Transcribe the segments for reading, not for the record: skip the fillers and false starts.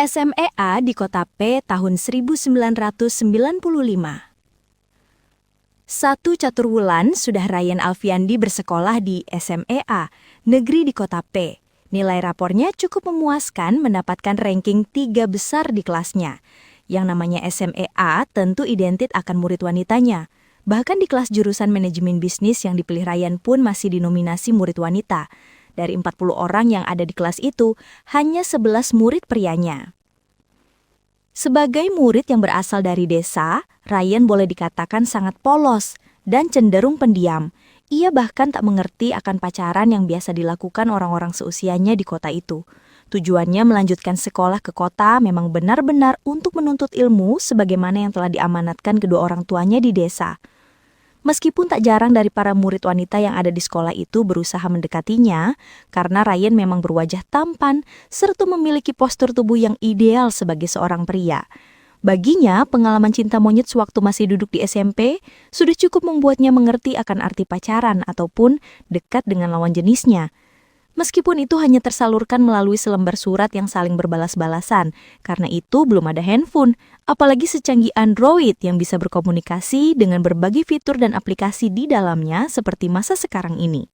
SMEA di Kota P tahun 1995. Satu caturwulan sudah Ryan Alfiandi bersekolah di SMEA, negeri di Kota P. Nilai rapornya cukup memuaskan mendapatkan ranking 3 besar di kelasnya. Yang namanya SMEA tentu identik akan murid wanitanya. Bahkan di kelas jurusan manajemen bisnis yang dipilih Ryan pun masih dinominasi murid wanita. Dari 40 orang yang ada di kelas itu, hanya 11 murid prianya. Sebagai murid yang berasal dari desa, Ryan boleh dikatakan sangat polos dan cenderung pendiam. Ia bahkan tak mengerti akan pacaran yang biasa dilakukan orang-orang seusianya di kota itu. Tujuannya melanjutkan sekolah ke kota memang benar-benar untuk menuntut ilmu sebagaimana yang telah diamanatkan kedua orang tuanya di desa. Meskipun tak jarang dari para murid wanita yang ada di sekolah itu berusaha mendekatinya, karena Ryan memang berwajah tampan serta memiliki postur tubuh yang ideal sebagai seorang pria. Baginya, pengalaman cinta monyet sewaktu masih duduk di SMP sudah cukup membuatnya mengerti akan arti pacaran ataupun dekat dengan lawan jenisnya. Meskipun itu hanya tersalurkan melalui selembar surat yang saling berbalas-balasan, karena itu belum ada handphone, apalagi secanggih Android yang bisa berkomunikasi dengan berbagai fitur dan aplikasi di dalamnya seperti masa sekarang ini.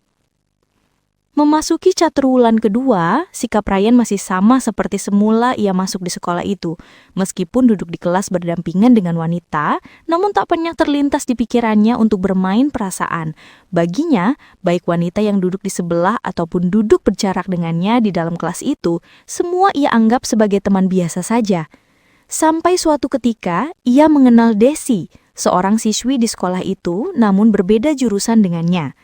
Memasuki caturwulan kedua, sikap Ryan masih sama seperti semula ia masuk di sekolah itu. Meskipun duduk di kelas berdampingan dengan wanita, namun tak pernah terlintas di pikirannya untuk bermain perasaan. Baginya, baik wanita yang duduk di sebelah ataupun duduk berjarak dengannya di dalam kelas itu, semua ia anggap sebagai teman biasa saja. Sampai suatu ketika, ia mengenal Desi, seorang siswi di sekolah itu namun berbeda jurusan dengannya.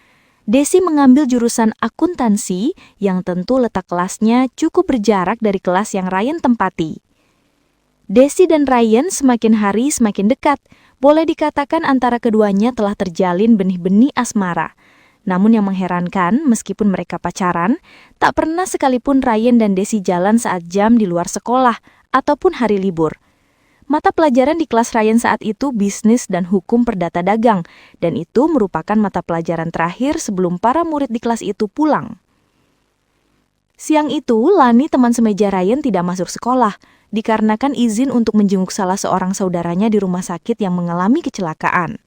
Desi mengambil jurusan akuntansi yang tentu letak kelasnya cukup berjarak dari kelas yang Ryan tempati. Desi dan Ryan semakin hari semakin dekat. Boleh dikatakan antara keduanya telah terjalin benih-benih asmara. Namun yang mengherankan, meskipun mereka pacaran, tak pernah sekalipun Ryan dan Desi jalan saat jam di luar sekolah ataupun hari libur. Mata pelajaran di kelas Ryan saat itu bisnis dan hukum perdata dagang, dan itu merupakan mata pelajaran terakhir sebelum para murid di kelas itu pulang. Siang itu, Lani teman semeja Ryan tidak masuk sekolah, dikarenakan izin untuk menjenguk salah seorang saudaranya di rumah sakit yang mengalami kecelakaan.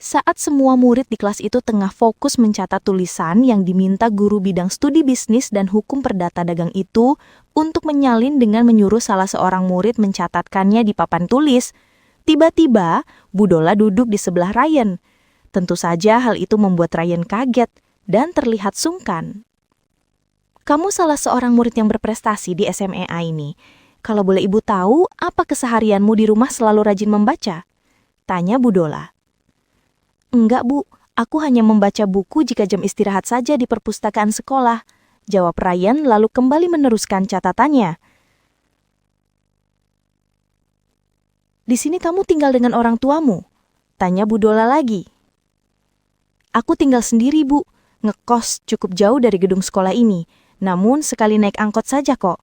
Saat semua murid di kelas itu tengah fokus mencatat tulisan yang diminta guru bidang studi bisnis dan hukum perdata dagang itu untuk menyalin dengan menyuruh salah seorang murid mencatatkannya di papan tulis, tiba-tiba Bu Dola duduk di sebelah Ryan. Tentu saja hal itu membuat Ryan kaget dan terlihat sungkan. "Kamu salah seorang murid yang berprestasi di SMEA ini. Kalau boleh Ibu tahu, apa keseharianmu di rumah selalu rajin membaca?" tanya Bu Dola. "Enggak, Bu. Aku hanya membaca buku jika jam istirahat saja di perpustakaan sekolah," jawab Ryan lalu kembali meneruskan catatannya. "Di sini kamu tinggal dengan orang tuamu?" tanya Bu Dola lagi. "Aku tinggal sendiri, Bu. Ngekos cukup jauh dari gedung sekolah ini. Namun sekali naik angkot saja kok."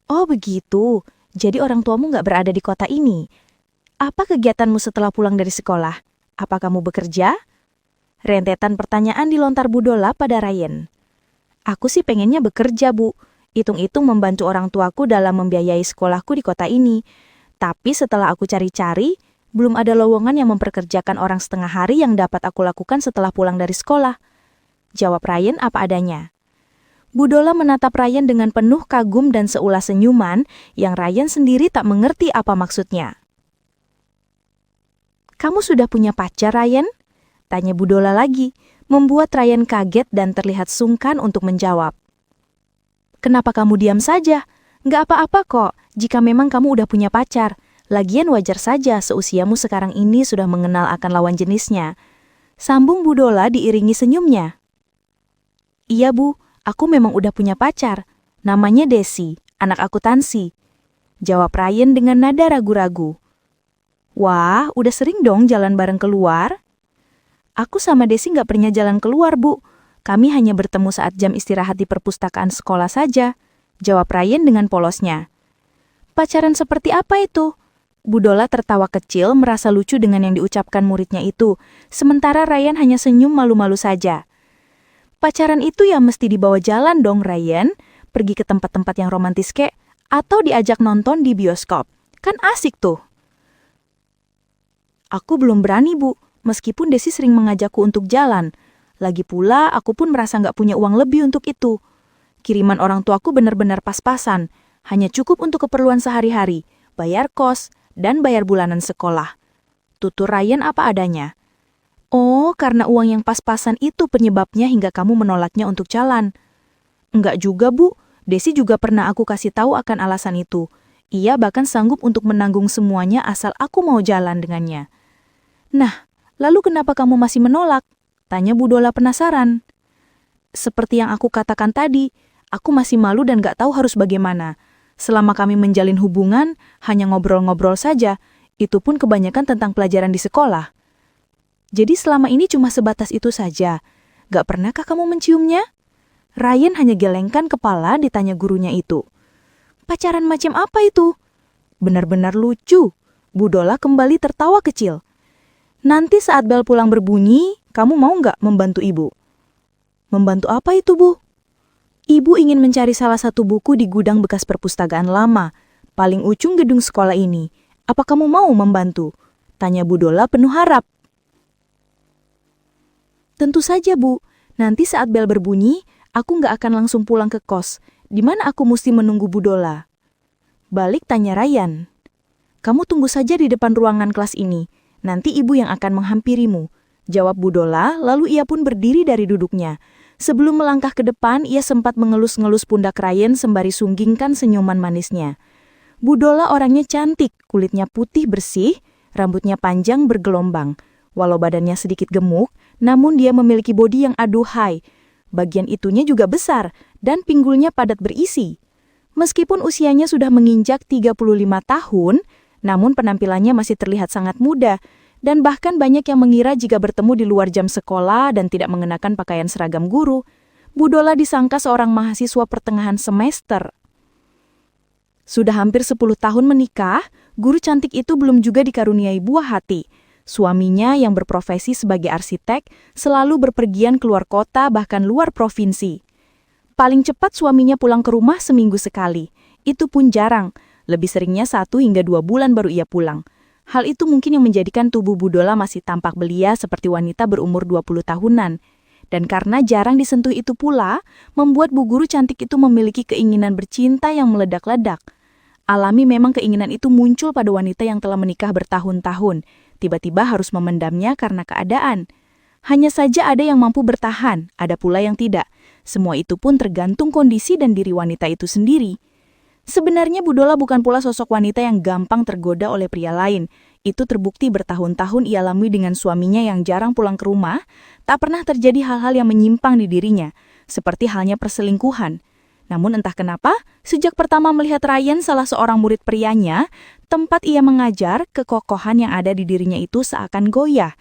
"Oh begitu. Jadi orang tuamu nggak berada di kota ini. Apa kegiatanmu setelah pulang dari sekolah? Apa kamu bekerja?" Rentetan pertanyaan dilontar Bu Dola pada Ryan. "Aku sih pengennya bekerja, Bu. Hitung-hitung membantu orang tuaku dalam membiayai sekolahku di kota ini. Tapi setelah aku cari-cari, belum ada lowongan yang memperkerjakan orang setengah hari yang dapat aku lakukan setelah pulang dari sekolah," jawab Ryan apa adanya. Bu Dola menatap Ryan dengan penuh kagum dan seulas senyuman yang Ryan sendiri tak mengerti apa maksudnya. "Kamu sudah punya pacar, Ryan?" tanya Bu Dola lagi, membuat Ryan kaget dan terlihat sungkan untuk menjawab. "Kenapa kamu diam saja? Nggak apa-apa kok, jika memang kamu udah punya pacar. Lagian wajar saja seusiamu sekarang ini sudah mengenal akan lawan jenisnya," sambung Bu Dola diiringi senyumnya. "Iya, Bu, aku memang udah punya pacar. Namanya Desi, anak akuntansi," jawab Ryan dengan nada ragu-ragu. "Wah, udah sering dong jalan bareng keluar?" "Aku sama Desi nggak pernah jalan keluar, Bu. Kami hanya bertemu saat jam istirahat di perpustakaan sekolah saja," jawab Ryan dengan polosnya. "Pacaran seperti apa itu?" Bu Dola tertawa kecil merasa lucu dengan yang diucapkan muridnya itu, sementara Ryan hanya senyum malu-malu saja. "Pacaran itu ya mesti dibawa jalan dong, Ryan. Pergi ke tempat-tempat yang romantis kek. Atau diajak nonton di bioskop. Kan asik tuh. Aku belum berani, Bu. Meskipun Desi sering mengajakku untuk jalan. Lagi pula, aku pun merasa nggak punya uang lebih untuk itu. Kiriman orang tuaku benar-benar pas-pasan. Hanya cukup untuk keperluan sehari-hari, bayar kos, dan bayar bulanan sekolah. Tutur Ryan apa adanya. Oh, karena uang yang pas-pasan itu penyebabnya hingga kamu menolaknya untuk jalan. Enggak juga, Bu. Desi juga pernah aku kasih tahu akan alasan itu. Ia bahkan sanggup untuk menanggung semuanya asal aku mau jalan dengannya. Nah, lalu kenapa kamu masih menolak? Tanya Bu Dola penasaran. Seperti yang aku katakan tadi, aku masih malu dan gak tahu harus bagaimana. Selama kami menjalin hubungan, hanya ngobrol-ngobrol saja. Itu pun kebanyakan tentang pelajaran di sekolah. Jadi selama ini cuma sebatas itu saja. Gak pernahkah kamu menciumnya? Ryan hanya gelengkan kepala ditanya gurunya itu. Pacaran macam apa itu? Benar-benar lucu. Bu Dola kembali tertawa kecil. Nanti saat bel pulang berbunyi, kamu mau nggak membantu ibu? Membantu apa itu, Bu? Ibu ingin mencari salah satu buku di gudang bekas perpustakaan lama, paling ujung gedung sekolah ini. Apa kamu mau membantu? Tanya Bu Dola penuh harap. Tentu saja, Bu. Nanti saat bel berbunyi, aku nggak akan langsung pulang ke kos. Di mana aku mesti menunggu Bu Dola? Balik tanya Ryan. Kamu tunggu saja di depan ruangan kelas ini. Nanti ibu yang akan menghampirimu. Jawab Bu Dola, lalu ia pun berdiri dari duduknya. Sebelum melangkah ke depan, ia sempat mengelus-ngelus pundak Ryan sembari sunggingkan senyuman manisnya. Bu Dola orangnya cantik, kulitnya putih bersih, rambutnya panjang bergelombang. Walau badannya sedikit gemuk, namun dia memiliki bodi yang aduhai. Bagian itunya juga besar, dan pinggulnya padat berisi. Meskipun usianya sudah menginjak 35 tahun, namun penampilannya masih terlihat sangat muda, dan bahkan banyak yang mengira jika bertemu di luar jam sekolah dan tidak mengenakan pakaian seragam guru, Bu Dola disangka seorang mahasiswa pertengahan semester. Sudah hampir 10 tahun menikah, guru cantik itu belum juga dikaruniai buah hati. Suaminya yang berprofesi sebagai arsitek selalu berpergian keluar kota bahkan luar provinsi. Paling cepat suaminya pulang ke rumah seminggu sekali. Itu pun jarang, lebih seringnya 1 hingga 2 bulan baru ia pulang. Hal itu mungkin yang menjadikan tubuh Bu Dola masih tampak belia seperti wanita berumur 20 tahunan. Dan karena jarang disentuh itu pula, membuat bu guru cantik itu memiliki keinginan bercinta yang meledak-ledak. Alami memang keinginan itu muncul pada wanita yang telah menikah bertahun-tahun. Tiba-tiba harus memendamnya karena keadaan. Hanya saja ada yang mampu bertahan, ada pula yang tidak. Semua itu pun tergantung kondisi dan diri wanita itu sendiri. Sebenarnya Bu Dola bukan pula sosok wanita yang gampang tergoda oleh pria lain. Itu terbukti bertahun-tahun ia lalui dengan suaminya yang jarang pulang ke rumah, tak pernah terjadi hal-hal yang menyimpang di dirinya, seperti halnya perselingkuhan. Namun entah kenapa, sejak pertama melihat Ryan salah seorang murid prianya, tempat ia mengajar, kekokohan yang ada di dirinya itu seakan goyah.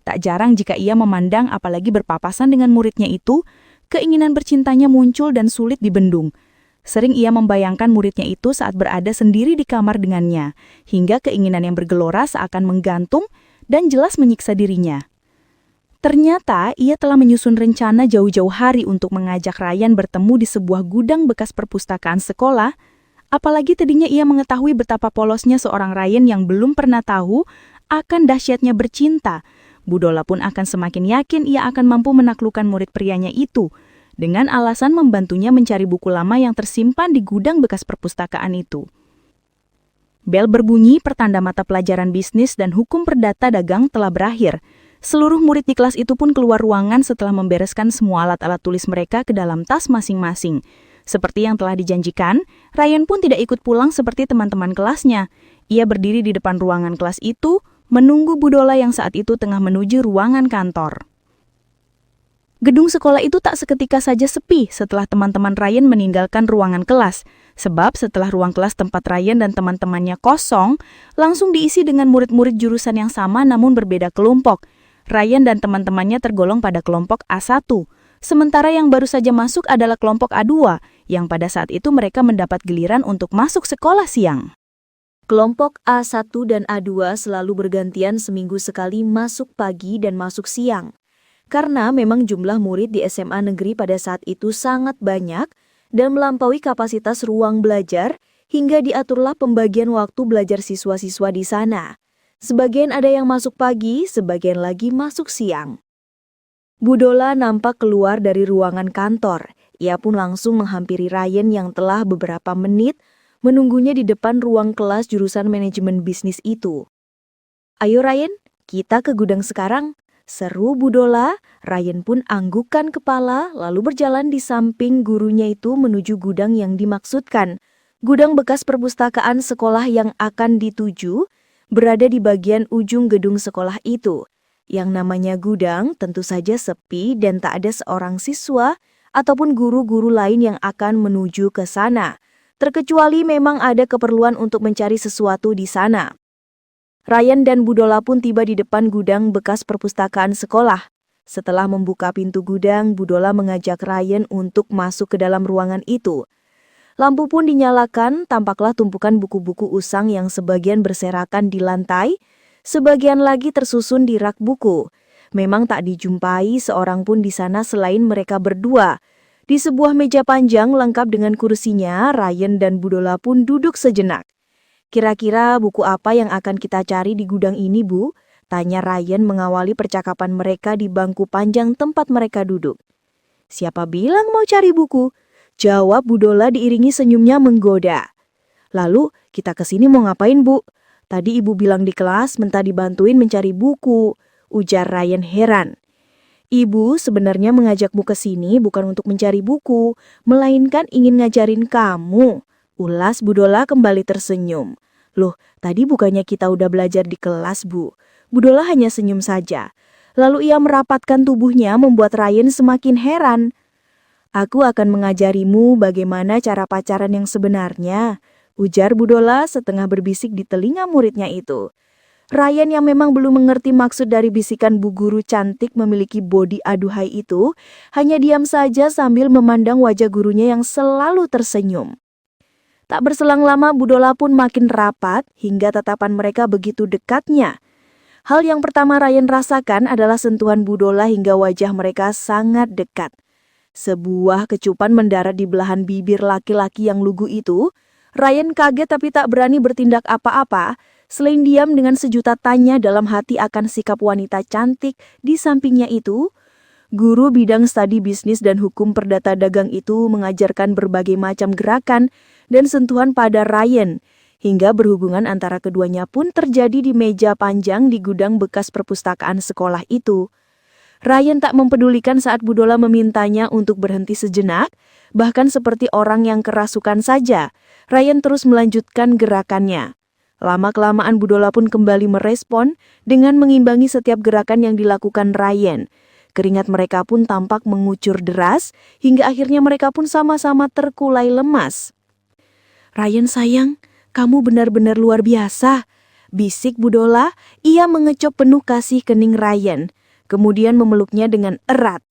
Tak jarang jika ia memandang apalagi berpapasan dengan muridnya itu, keinginan bercintanya muncul dan sulit dibendung. Sering ia membayangkan muridnya itu saat berada sendiri di kamar dengannya, hingga keinginan yang bergelora seakan menggantung dan jelas menyiksa dirinya. Ternyata ia telah menyusun rencana jauh-jauh hari untuk mengajak Ryan bertemu di sebuah gudang bekas perpustakaan sekolah, apalagi tadinya ia mengetahui betapa polosnya seorang Ryan yang belum pernah tahu akan dahsyatnya bercinta. Bu Dola pun akan semakin yakin ia akan mampu menaklukkan murid prianya itu, dengan alasan membantunya mencari buku lama yang tersimpan di gudang bekas perpustakaan itu. Bel berbunyi, pertanda mata pelajaran bisnis dan hukum perdata dagang telah berakhir. Seluruh murid di kelas itu pun keluar ruangan setelah membereskan semua alat-alat tulis mereka ke dalam tas masing-masing. Seperti yang telah dijanjikan, Ryan pun tidak ikut pulang seperti teman-teman kelasnya. Ia berdiri di depan ruangan kelas itu, menunggu Bu Dola yang saat itu tengah menuju ruangan kantor. Gedung sekolah itu tak seketika saja sepi setelah teman-teman Ryan meninggalkan ruangan kelas. Sebab setelah ruang kelas tempat Ryan dan teman-temannya kosong, langsung diisi dengan murid-murid jurusan yang sama namun berbeda kelompok. Ryan dan teman-temannya tergolong pada kelompok A1, sementara yang baru saja masuk adalah kelompok A2, yang pada saat itu mereka mendapat giliran untuk masuk sekolah siang. Kelompok A1 dan A2 selalu bergantian seminggu sekali masuk pagi dan masuk siang. Karena memang jumlah murid di SMA negeri pada saat itu sangat banyak dan melampaui kapasitas ruang belajar, hingga diaturlah pembagian waktu belajar siswa-siswa di sana. Sebagian ada yang masuk pagi, sebagian lagi masuk siang. Bu Dola nampak keluar dari ruangan kantor. Ia pun langsung menghampiri Ryan yang telah beberapa menit menunggunya di depan ruang kelas jurusan manajemen bisnis itu. "Ayo Ryan, kita ke gudang sekarang," seru Bu Dola. Ryan pun anggukkan kepala lalu berjalan di samping gurunya itu menuju gudang yang dimaksudkan. Gudang bekas perpustakaan sekolah yang akan dituju berada di bagian ujung gedung sekolah itu. Yang namanya gudang tentu saja sepi dan tak ada seorang siswa ataupun guru-guru lain yang akan menuju ke sana, terkecuali memang ada keperluan untuk mencari sesuatu di sana. Ryan dan Bu Dola pun tiba di depan gudang bekas perpustakaan sekolah. Setelah membuka pintu gudang, Bu Dola mengajak Ryan untuk masuk ke dalam ruangan itu. Lampu pun dinyalakan, tampaklah tumpukan buku-buku usang yang sebagian berserakan di lantai, sebagian lagi tersusun di rak buku. Memang tak dijumpai seorang pun di sana selain mereka berdua. Di sebuah meja panjang lengkap dengan kursinya, Ryan dan Bu Dola pun duduk sejenak. "Kira-kira buku apa yang akan kita cari di gudang ini, Bu?" tanya Ryan mengawali percakapan mereka di bangku panjang tempat mereka duduk. "Siapa bilang mau cari buku?" jawab Bu Dola diiringi senyumnya menggoda. "Lalu kita kesini mau ngapain, Bu? Tadi Ibu bilang di kelas minta dibantuin mencari buku," ujar Ryan heran. "Ibu sebenarnya mengajakmu ke sini bukan untuk mencari buku, melainkan ingin ngajarin kamu," ulas Bu Dola kembali tersenyum. "Loh, tadi bukannya kita udah belajar di kelas, Bu?" Bu Dola hanya senyum saja. Lalu ia merapatkan tubuhnya membuat Ryan semakin heran. "Aku akan mengajarimu bagaimana cara pacaran yang sebenarnya," ujar Bu Dola setengah berbisik di telinga muridnya itu. Ryan yang memang belum mengerti maksud dari bisikan bu guru cantik memiliki bodi aduhai itu, hanya diam saja sambil memandang wajah gurunya yang selalu tersenyum. Tak berselang lama Bu Dola pun makin rapat hingga tatapan mereka begitu dekatnya. Hal yang pertama Ryan rasakan adalah sentuhan Bu Dola hingga wajah mereka sangat dekat. Sebuah kecupan mendarat di belahan bibir laki-laki yang lugu itu. Ryan kaget tapi tak berani bertindak apa-apa, selain diam dengan sejuta tanya dalam hati akan sikap wanita cantik di sampingnya itu. Guru bidang studi bisnis dan hukum perdata dagang itu mengajarkan berbagai macam gerakan dan sentuhan pada Ryan, hingga berhubungan antara keduanya pun terjadi di meja panjang di gudang bekas perpustakaan sekolah itu. Ryan tak mempedulikan saat Bu Dola memintanya untuk berhenti sejenak, bahkan seperti orang yang kerasukan saja. Ryan terus melanjutkan gerakannya. Lama-kelamaan Bu Dola pun kembali merespon dengan mengimbangi setiap gerakan yang dilakukan Ryan. Keringat mereka pun tampak mengucur deras, hingga akhirnya mereka pun sama-sama terkulai lemas. "Ryan sayang, kamu benar-benar luar biasa," bisik Bu Dola. Ia mengecop penuh kasih kening Ryan, kemudian memeluknya dengan erat.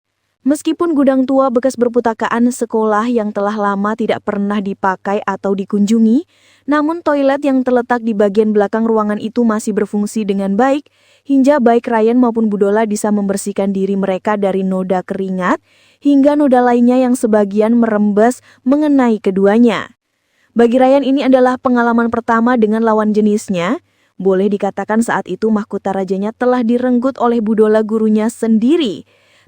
Meskipun gudang tua bekas perpustakaan sekolah yang telah lama tidak pernah dipakai atau dikunjungi, namun toilet yang terletak di bagian belakang ruangan itu masih berfungsi dengan baik, hingga baik Ryan maupun Bu Dola bisa membersihkan diri mereka dari noda keringat, hingga noda lainnya yang sebagian merembes mengenai keduanya. Bagi Ryan ini adalah pengalaman pertama dengan lawan jenisnya. Boleh dikatakan saat itu mahkota rajanya telah direnggut oleh Bu Dola gurunya sendiri.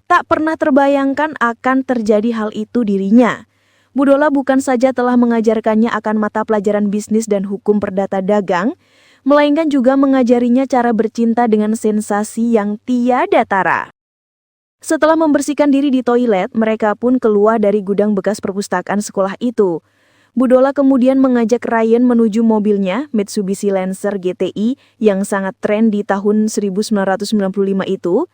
Tak pernah terbayangkan akan terjadi hal itu dirinya. Bu Dola bukan saja telah mengajarkannya akan mata pelajaran bisnis dan hukum perdata dagang, melainkan juga mengajarinya cara bercinta dengan sensasi yang tiada tara. Setelah membersihkan diri di toilet, mereka pun keluar dari gudang bekas perpustakaan sekolah itu. Bu Dola kemudian mengajak Ryan menuju mobilnya, Mitsubishi Lancer GTI yang sangat tren di tahun 1995 itu.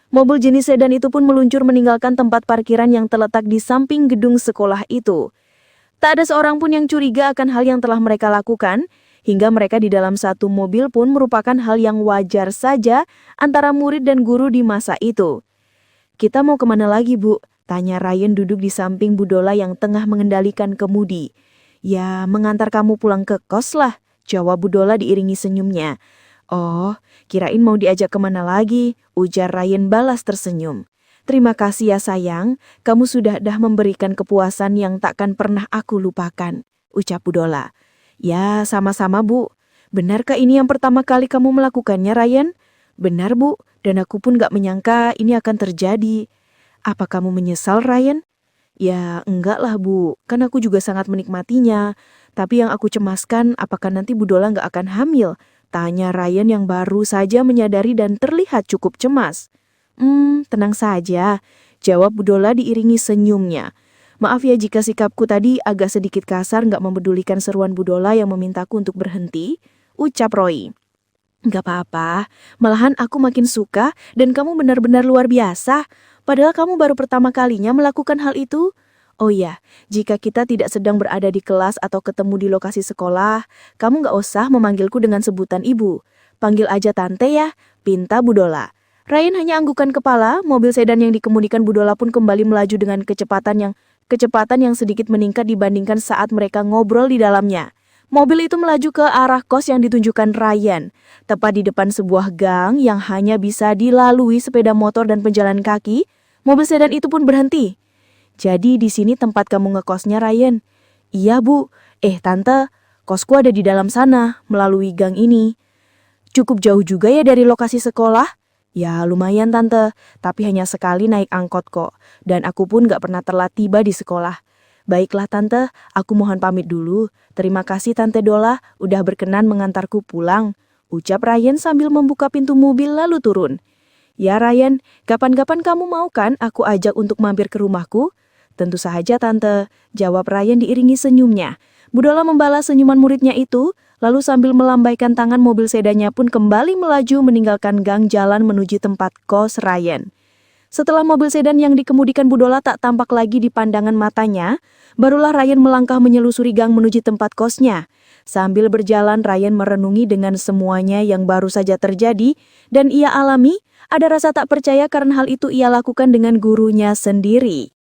Mobil jenis sedan itu pun meluncur meninggalkan tempat parkiran yang terletak di samping gedung sekolah itu. Tak ada seorang pun yang curiga akan hal yang telah mereka lakukan, hingga mereka di dalam satu mobil pun merupakan hal yang wajar saja antara murid dan guru di masa itu. "Kita mau kemana lagi, Bu?" tanya Ryan duduk di samping Bu Dola yang tengah mengendalikan kemudi. "Ya, mengantar kamu pulang ke kos lah," jawab Bu Dola diiringi senyumnya. "Oh, kirain mau diajak kemana lagi," ujar Ryan balas tersenyum. "Terima kasih ya sayang, kamu sudah memberikan kepuasan yang takkan pernah aku lupakan," ucap Bu Dola. Ya, sama-sama Bu. Benarkah ini yang pertama kali kamu melakukannya, Ryan? Benar Bu, dan aku pun gak menyangka ini akan terjadi. Apa kamu menyesal, Ryan? Ya, enggak lah Bu, kan aku juga sangat menikmatinya. Tapi yang aku cemaskan, apakah nanti Bu Dola nggak akan hamil? Tanya Ryan yang baru saja menyadari dan terlihat cukup cemas. Tenang saja, jawab Bu Dola diiringi senyumnya. Maaf ya jika sikapku tadi agak sedikit kasar nggak mempedulikan seruan Bu Dola yang memintaku untuk berhenti, ucap Roy. Nggak apa-apa, malahan aku makin suka dan kamu benar-benar luar biasa. Padahal kamu baru pertama kalinya melakukan hal itu. Oh iya, jika kita tidak sedang berada di kelas atau ketemu di lokasi sekolah, kamu nggak usah memanggilku dengan sebutan ibu. Panggil aja tante ya, pinta Bu Dola. Ryan hanya anggukan kepala, mobil sedan yang dikemudikan Bu Dola pun kembali melaju dengan kecepatan yang sedikit meningkat dibandingkan saat mereka ngobrol di dalamnya. Mobil itu melaju ke arah kos yang ditunjukkan Ryan, tepat di depan sebuah gang yang hanya bisa dilalui sepeda motor dan pejalan kaki. Mobil sedan itu pun berhenti. Jadi di sini tempat kamu ngekosnya, Ryan? Iya, Bu. Tante, kosku ada di dalam sana, melalui gang ini. Cukup jauh juga ya dari lokasi sekolah? Ya, lumayan, Tante. Tapi hanya sekali naik angkot kok. Dan aku pun gak pernah telat tiba di sekolah. Baiklah Tante, aku mohon pamit dulu. Terima kasih Tante Dola udah berkenan mengantarku pulang. Ucap Ryan sambil membuka pintu mobil lalu turun. Ya Ryan, kapan-kapan kamu mau kan aku ajak untuk mampir ke rumahku? Tentu saja Tante, jawab Ryan diiringi senyumnya. Bu Dola membalas senyuman muridnya itu, lalu sambil melambaikan tangan mobil sedannya pun kembali melaju meninggalkan gang jalan menuju tempat kos Ryan. Setelah mobil sedan yang dikemudikan Bu Dola tak tampak lagi di pandangan matanya, barulah Ryan melangkah menyelusuri gang menuju tempat kosnya. Sambil berjalan, Ryan merenungi dengan semuanya yang baru saja terjadi, dan ia alami, ada rasa tak percaya karena hal itu ia lakukan dengan gurunya sendiri.